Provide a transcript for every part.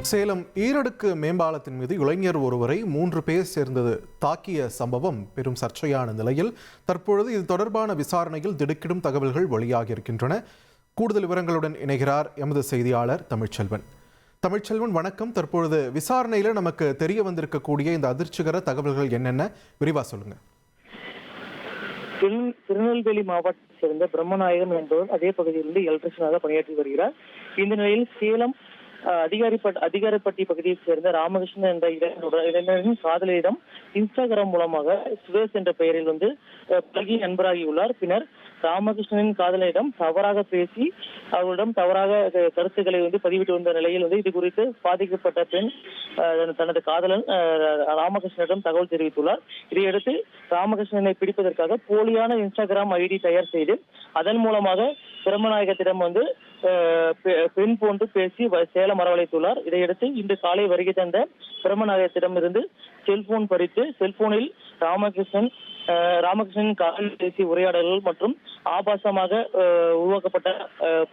சேலம் ஈரடுக்கு மேம்பாலத்தின் மீது இளைஞர் ஒருவரை 3 பேர் சேர்ந்தது தாக்கிய சம்பவம் பெரும் சர்ச்சையான நிலையில் தற்பொழுது இது தொடர்பான விசாரணையில் திடுக்கிடும் தகவல்கள் வெளியாகியிருக்கின்றன. கூடுதல் விவரங்களுடன் இணைகிறார் எமது செய்தியாளர் தமிழ்ச்செல்வன். தமிழ்ச்செல்வன், வணக்கம். தற்பொழுது விசாரணையில நமக்கு தெரிய வந்திருக்கக்கூடிய இந்த அதிர்ச்சிகர தகவல்கள் என்னென்ன, விரிவா சொல்லுங்க. திருநெல்வேலி மாவட்டத்தை சேர்ந்த பிரம்மநாயகம் என்பவர் அதே பகுதியிலிருந்து எலக்ட்ரிஷனாக பணியாற்றி வருகிறார். இந்த நிலையில் சேலம் அதிகாரப்பட்டி பகுதியைச் சேர்ந்த ராமகிருஷ்ணன் என்ற இளைஞரின் காதலியிடம் இன்ஸ்டாகிராம் மூலமாக சுரேஷ் என்ற பெயரில் பழகி நண்பராகியுள்ளார். பின்னர் ராமகிருஷ்ணனின் காதலியிடம் தவறாக பேசி அவரிடம் தவறாக கருத்துக்களை பதிவிட்டு வந்த நிலையில் இது குறித்து பாதிக்கப்பட்ட பெண் தனது காதலன் ராமகிருஷ்ணனிடம் தகவல் தெரிவித்துள்ளார். இதையடுத்து ராமகிருஷ்ணனை பிடிப்பதற்காக போலியான இன்ஸ்டாகிராம் ஐடி தயார் செய்து அதன் மூலமாக பிரம்மநாயகத்திடம் பெண் போன்று பேசி சேலம் வரவழைத்துள்ளார். இதையடுத்து இன்று காலை வருகை தந்த பிரம்மநாயகத்திடம் இருந்து செல்போன் பறித்து செல்போனில் ராமகிருஷ்ணன் காதல் பேசிய உரையாடல்கள் மற்றும் ஆபாசமாக உருவாக்கப்பட்ட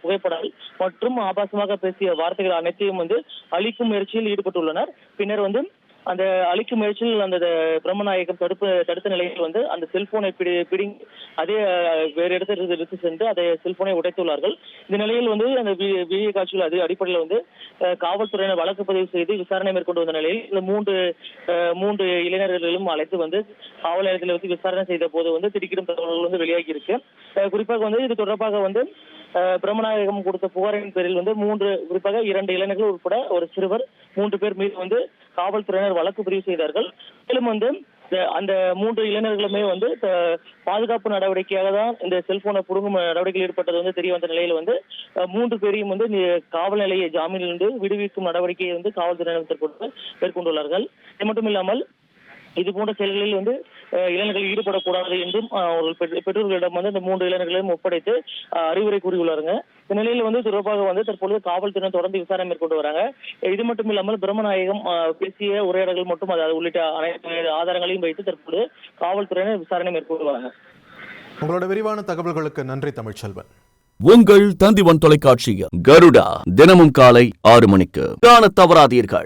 புகைப்படங்கள் மற்றும் ஆபாசமாக பேசிய வார்த்தைகள் அனைத்தையும் அழிக்கும் முயற்சியில் ஈடுபட்டுள்ளனர். பின்னர் அந்த அழிக்கும் முயற்சியில் அந்த பிரம்மநாயகம் தடுத்த நிலையில் அந்த செல்போனை பிடிங்கி அதே வேறு இடத்தில் எடுத்து சென்று அதை செல்போனை உடைத்துள்ளார்கள். இந்த நிலையில் அந்த வீடியோ காட்சிகள் அடிப்படையில் காவல்துறையினர் வழக்கு பதிவு செய்து விசாரணை மேற்கொண்டு வந்த நிலையில் இந்த மூன்று இளைஞர்களும் அழைத்து காவல் நிலையத்தில் விசாரணை செய்த போது திடுக்கிடும் தகவல்கள் வெளியாகி இருக்கு. குறிப்பாக இது தொடர்பாக பிரம்மநாயகம் கொடுத்த புகாரின் பேரில் குறிப்பாக 2 இளைஞர்கள் உட்பட ஒரு சிறுவர் 3 பேர் மீது காவல்துறையினர் வழக்கு பதிவு செய்தார்கள். மேலும் அந்த 3 இளைஞர்களுமே பாதுகாப்பு நடவடிக்கையாக தான் இந்த செல்போனை புடுங்கும் நடவடிக்கையில் ஈடுபட்டது தெரிய வந்த நிலையில் 3 பேரையும் காவல் நிலைய ஜாமீனிலிருந்து விடுவிக்கும் நடவடிக்கையை காவல்துறையினர் மேற்கொண்டுள்ளார்கள். இது மட்டும் இல்லாமல் இது போன்ற செயல்களில் இளைஞர்கள் ஈடுபடக்கூடாது என்றும் பெற்றோர்களிடம் இந்த 3 இளைஞர்களையும் ஒப்படைத்து அறிவுரை கூறியுள்ளாருங்க. இந்த நிலையில் தொடர்பாக தற்பொழுது காவல்துறையினர் தொடர்ந்து விசாரணை மேற்கொண்டு வராங்க. இது மட்டும் இல்லாமல் பிரம்மநாயகம் பேசிய உரையாடல்கள் மற்றும் உள்ளிட்ட அனைத்து ஆதாரங்களையும் வைத்து தற்பொழுது காவல்துறையினர் விசாரணை மேற்கொண்டு வராங்க. உங்களோட விரிவான தகவல்களுக்கு நன்றி தமிழ்ச்செல்வன். உங்கள் தந்திவன் தொலைக்காட்சியில் கருடா தினமும் காலை 6 மணிக்கு காண தவறாதீர்கள்.